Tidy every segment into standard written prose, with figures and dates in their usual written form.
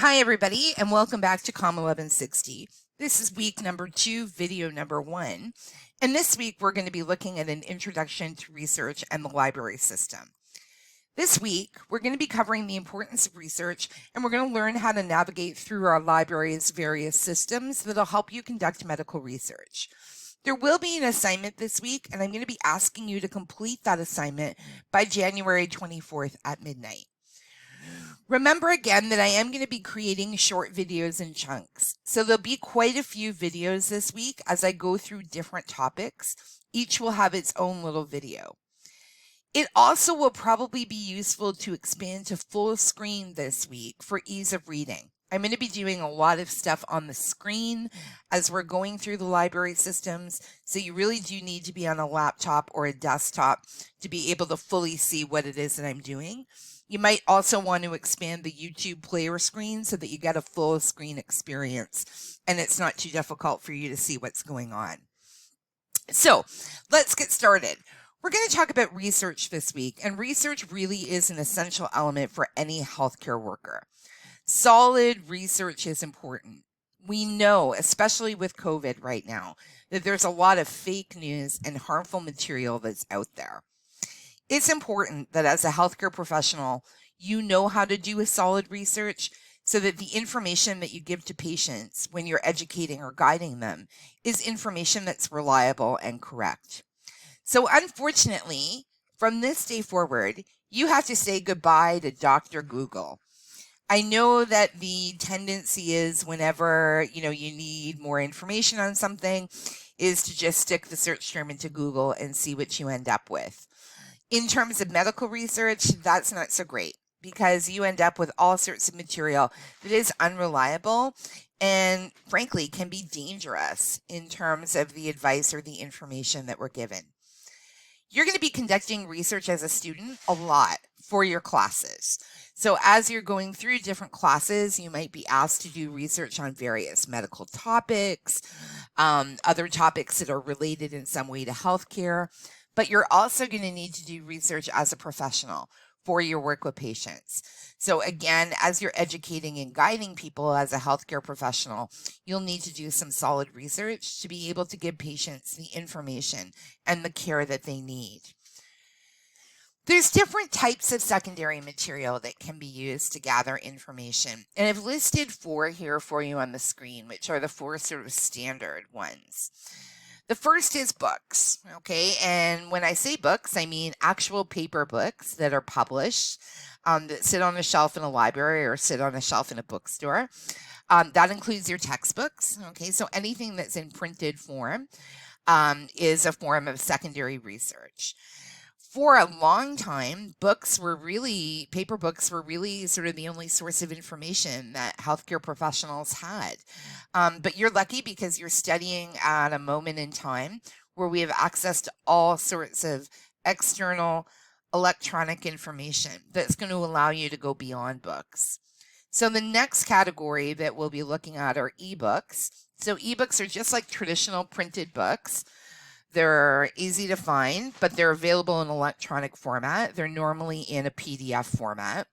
Hi, everybody, and welcome back to COMM1160. This is week number 2, video number 1. And this week, we're going to be looking at an introduction to research and the library system. This week, we're going to be covering the importance of research, and we're going to learn how to navigate through our library's various systems that'll help you conduct medical research. There will be an assignment this week, and I'm going to be asking you to complete that assignment by January 24th at midnight. Remember again that I am going to be creating short videos in chunks. So there'll be quite a few videos this week as I go through different topics. Each will have its own little video. It also will probably be useful to expand to full screen this week for ease of reading. I'm going to be doing a lot of stuff on the screen as we're going through the library systems. So you really do need to be on a laptop or a desktop to be able to fully see what it is that I'm doing. You might also want to expand the YouTube player screen so that you get a full screen experience and it's not too difficult for you to see what's going on. So let's get started. We're going to talk about research this week, and research really is an essential element for any healthcare worker. Solid research is important. We know, especially with COVID right now, that there's a lot of fake news and harmful material that's out there. It's important that as a healthcare professional, you know how to do a solid research so that the information that you give to patients when you're educating or guiding them is information that's reliable and correct. So unfortunately, from this day forward, you have to say goodbye to Dr. Google. I know that the tendency is whenever, you need more information on something is to just stick the search term into Google and see what you end up with. In terms of medical research, that's not so great because you end up with all sorts of material that is unreliable and frankly can be dangerous in terms of the advice or the information that we're given. You're going to be conducting research as a student a lot for your classes. So as you're going through different classes, you might be asked to do research on various medical topics, other topics that are related in some way to healthcare. But you're also going to need to do research as a professional for your work with patients. So again, as you're educating and guiding people as a healthcare professional, you'll need to do some solid research to be able to give patients the information and the care that they need. There's different types of secondary material that can be used to gather information. And I've listed 4 here for you on the screen, which are the 4 sort of standard ones. The first is books, okay? And when I say books, I mean actual paper books that are published, that sit on a shelf in a library or sit on a shelf in a bookstore. That includes your textbooks, okay? So anything that's in printed form is a form of secondary research. For a long time, paper books were really sort of the only source of information that healthcare professionals had. But you're lucky because you're studying at a moment in time where we have access to all sorts of external electronic information that's going to allow you to go beyond books. So the next category that we'll be looking at are ebooks. So ebooks are just like traditional printed books. They're easy to find, but they're available in electronic format. They're normally in a PDF format,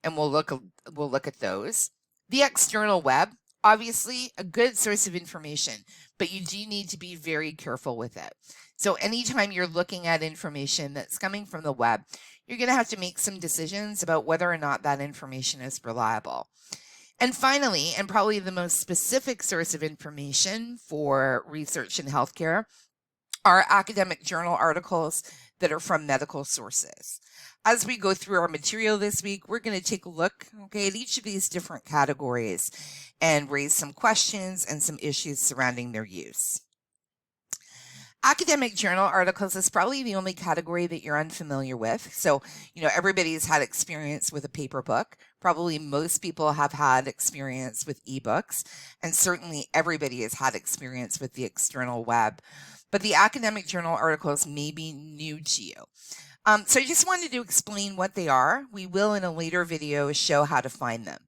and we'll look at those. The external web, obviously a good source of information, but you do need to be very careful with it. So anytime you're looking at information that's coming from the web, you're going to have to make some decisions about whether or not that information is reliable. And finally, and probably the most specific source of information for research in healthcare, are academic journal articles that are from medical sources. As we go through our material this week, we're going to take a look, at each of these different categories and raise some questions and some issues surrounding their use. Academic journal articles is probably the only category that you're unfamiliar with. So, everybody's had experience with a paper book. Probably most people have had experience with ebooks, and certainly everybody has had experience with the external web. But the academic journal articles may be new to you. So I just wanted to explain what they are. We will in a later video show how to find them.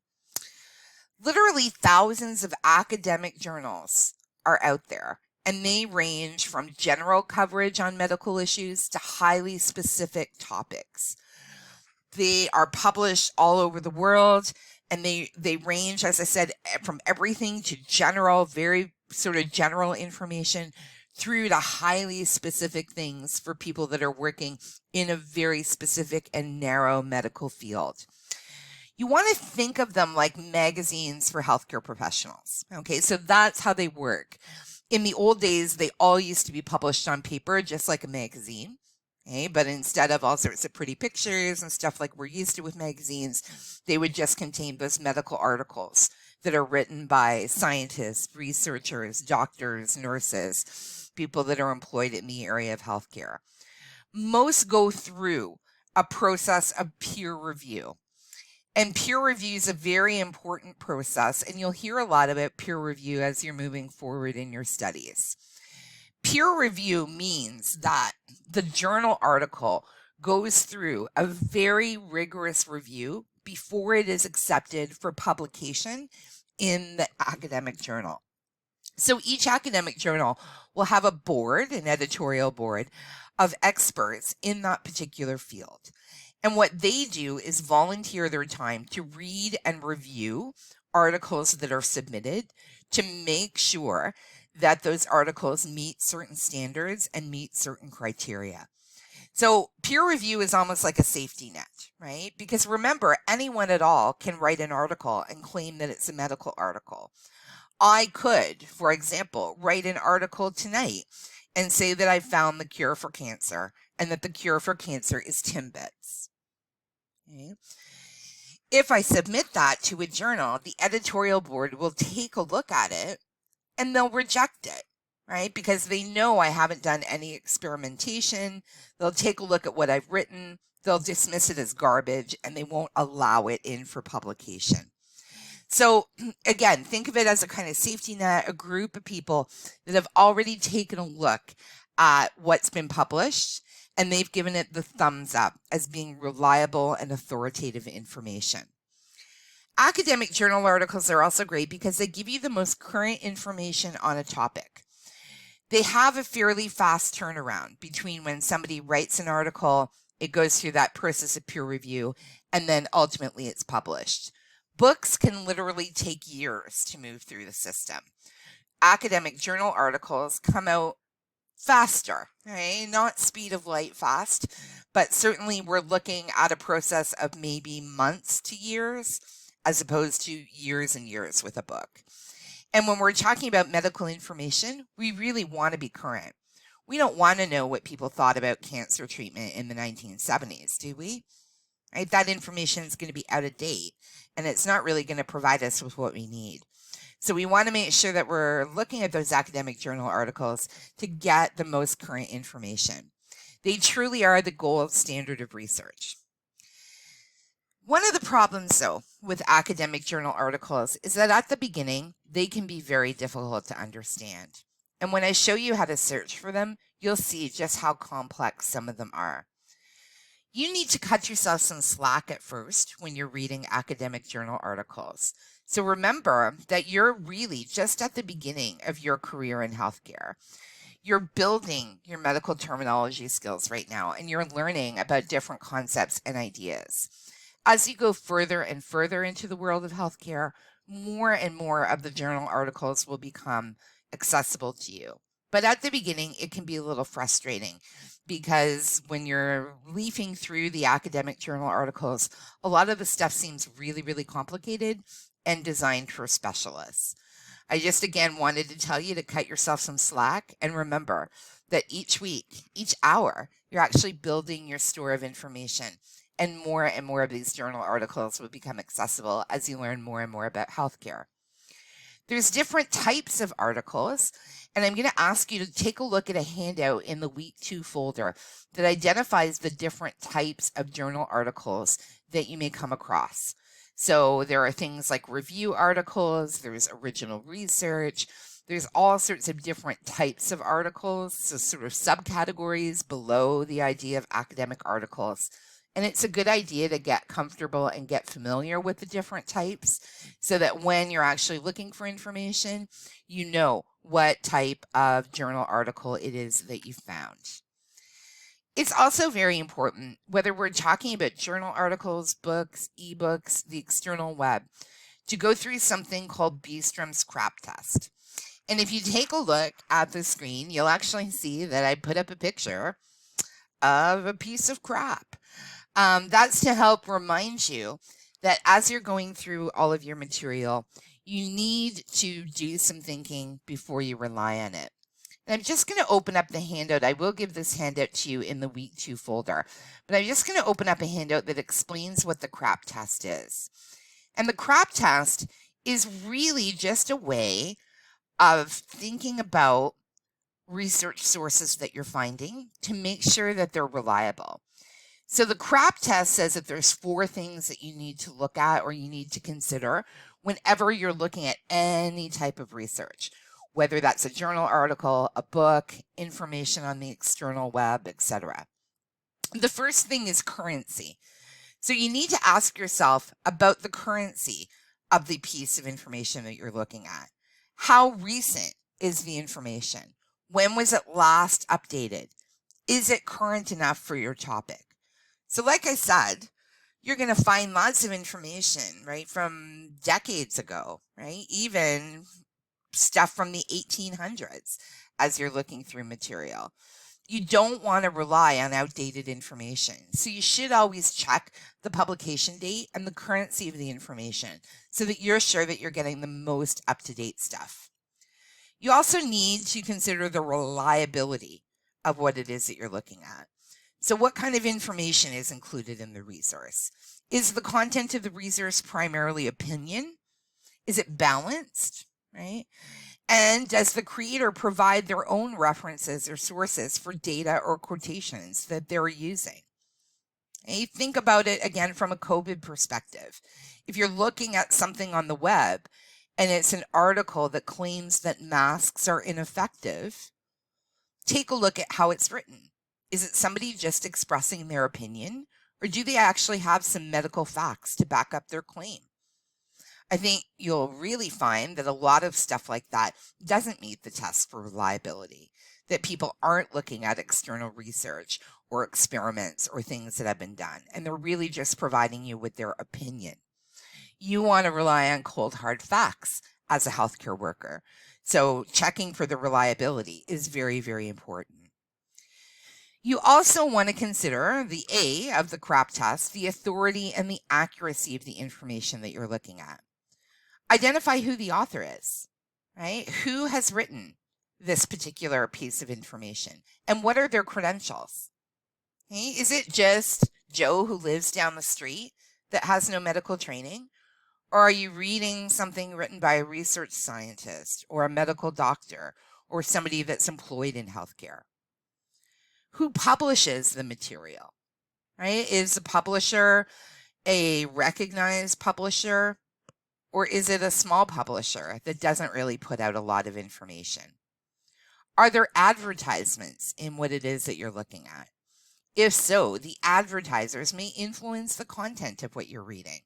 Literally thousands of academic journals are out there, and they range from general coverage on medical issues to highly specific topics. They are published all over the world, and they range, as I said, from everything to general, very sort of general information through to highly specific things for people that are working in a very specific and narrow medical field. You want to think of them like magazines for healthcare professionals. Okay, so that's how they work. In the old days, they all used to be published on paper, just like a magazine. Okay, but instead of all sorts of pretty pictures and stuff like we're used to with magazines, they would just contain those medical articles that are written by scientists, researchers, doctors, nurses, people that are employed in the area of healthcare. Most go through a process of peer review. And peer review is a very important process, and you'll hear a lot about peer review as you're moving forward in your studies. Peer review means that the journal article goes through a very rigorous review before it is accepted for publication in the academic journal. So each academic journal will have a board, an editorial board, of experts in that particular field. And what they do is volunteer their time to read and review articles that are submitted to make sure that those articles meet certain standards and meet certain criteria. So peer review is almost like a safety net, right? Because remember, anyone at all can write an article and claim that it's a medical article. I could, for example, write an article tonight and say that I found the cure for cancer and that the cure for cancer is Timbits. Okay. If I submit that to a journal, the editorial board will take a look at it and they'll reject it, right? Because they know I haven't done any experimentation. They'll take a look at what I've written, they'll dismiss it as garbage, and they won't allow it in for publication. So again, think of it as a kind of safety net, a group of people that have already taken a look at what's been published, and they've given it the thumbs up as being reliable and authoritative information. Academic journal articles are also great because they give you the most current information on a topic. They have a fairly fast turnaround between when somebody writes an article, it goes through that process of peer review, and then ultimately it's published. Books can literally take years to move through the system. Academic journal articles come out faster, right? Not speed of light fast, but certainly we're looking at a process of maybe months to years as opposed to years and years with a book. And when we're talking about medical information, we really want to be current. We don't want to know what people thought about cancer treatment in the 1970s, do we? Right? That information is going to be out of date, and it's not really going to provide us with what we need. So we want to make sure that we're looking at those academic journal articles to get the most current information. They truly are the gold standard of research. One of the problems, though, with academic journal articles is that at the beginning, they can be very difficult to understand. And when I show you how to search for them, you'll see just how complex some of them are. You need to cut yourself some slack at first when you're reading academic journal articles. So remember that you're really just at the beginning of your career in healthcare. You're building your medical terminology skills right now, and you're learning about different concepts and ideas. As you go further and further into the world of healthcare, more and more of the journal articles will become accessible to you. But at the beginning, it can be a little frustrating because when you're leafing through the academic journal articles, a lot of the stuff seems really, really complicated and designed for specialists. I just, again, wanted to tell you to cut yourself some slack and remember that each week, each hour, you're actually building your store of information, and more of these journal articles will become accessible as you learn more and more about healthcare. There's different types of articles, and I'm going to ask you to take a look at a handout in the Week 2 folder that identifies the different types of journal articles that you may come across. So there are things like review articles, there's original research, there's all sorts of different types of articles, so sort of subcategories below the idea of academic articles. And it's a good idea to get comfortable and get familiar with the different types so that when you're actually looking for information, you know what type of journal article it is that you found. It's also very important, whether we're talking about journal articles, books, ebooks, the external web, to go through something called Bystrom's crap test. And if you take a look at the screen, you'll actually see that I put up a picture of a piece of crap. That's to help remind you that as you're going through all of your material, you need to do some thinking before you rely on it. And I'm just going to open up the handout. I will give this handout to you in the week 2 folder, but I'm just going to open up a handout that explains what the crap test is. And the crap test is really just a way of thinking about research sources that you're finding to make sure that they're reliable. So the crap test says that there's 4 things that you need to look at or you need to consider whenever you're looking at any type of research, whether that's a journal article, a book, information on the external web, etc. The first thing is currency. So you need to ask yourself about the currency of the piece of information that you're looking at. How recent is the information? When was it last updated? Is it current enough for your topic? So like I said, you're going to find lots of information, right, from decades ago, right? Even stuff from the 1800s as you're looking through material. You don't want to rely on outdated information. So you should always check the publication date and the currency of the information so that you're sure that you're getting the most up-to-date stuff. You also need to consider the reliability of what it is that you're looking at. So what kind of information is included in the resource? Is the content of the resource primarily opinion? Is it balanced, right? And does the creator provide their own references or sources for data or quotations that they're using? And you think about it again from a COVID perspective. If you're looking at something on the web and it's an article that claims that masks are ineffective, take a look at how it's written. Is it somebody just expressing their opinion, or do they actually have some medical facts to back up their claim? I think you'll really find that a lot of stuff like that doesn't meet the test for reliability, that people aren't looking at external research or experiments or things that have been done, and they're really just providing you with their opinion. You want to rely on cold, hard facts as a healthcare worker. So checking for the reliability is very, very important. You also want to consider the A of the crap test, the authority and the accuracy of the information that you're looking at. Identify who the author is, right? Who has written this particular piece of information and what are their credentials? Okay? Is it just Joe who lives down the street that has no medical training? Or are you reading something written by a research scientist or a medical doctor or somebody that's employed in healthcare? Who publishes the material, right? Is the publisher a recognized publisher, or is it a small publisher that doesn't really put out a lot of information? Are there advertisements in what it is that you're looking at? If so, the advertisers may influence the content of what you're reading,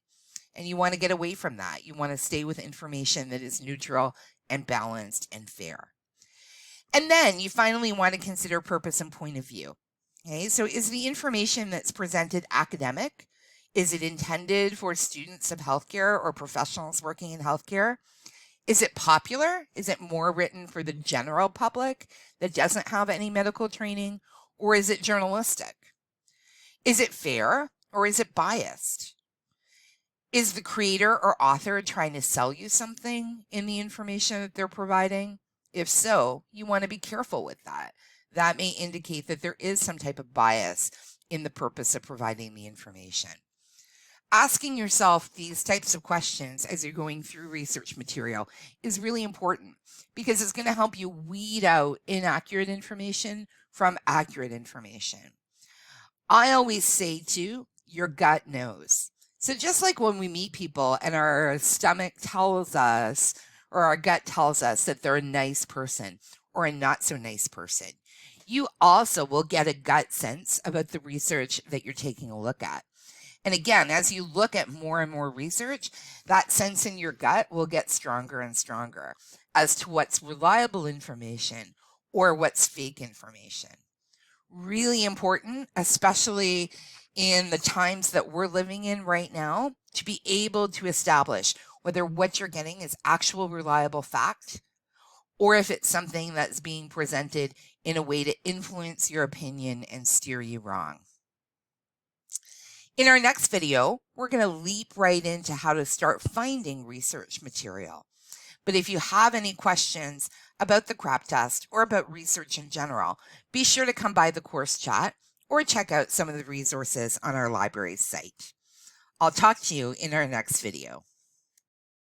and you want to get away from that. You want to stay with information that is neutral and balanced and fair. And then you finally want to consider purpose and point of view. Okay, so is the information that's presented academic? Is it intended for students of healthcare or professionals working in healthcare? Is it popular? Is it more written for the general public that doesn't have any medical training? Or is it journalistic? Is it fair or is it biased? Is the creator or author trying to sell you something in the information that they're providing? If so, you want to be careful with that. That may indicate that there is some type of bias in the purpose of providing the information. Asking yourself these types of questions as you're going through research material is really important because it's going to help you weed out inaccurate information from accurate information. I always say too, your gut knows. So just like when we meet people and our stomach tells us or our gut tells us that they're a nice person or a not so nice person, you also will get a gut sense about the research that you're taking a look at. And again, as you look at more and more research, that sense in your gut will get stronger and stronger as to what's reliable information or what's fake information. Really important, especially in the times that we're living in right now, to be able to establish whether what you're getting is actual reliable fact or if it's something that's being presented in a way to influence your opinion and steer you wrong. In our next video, we're going to leap right into how to start finding research material. But if you have any questions about the CRAP test or about research in general, be sure to come by the course chat or check out some of the resources on our library's site. I'll talk to you in our next video.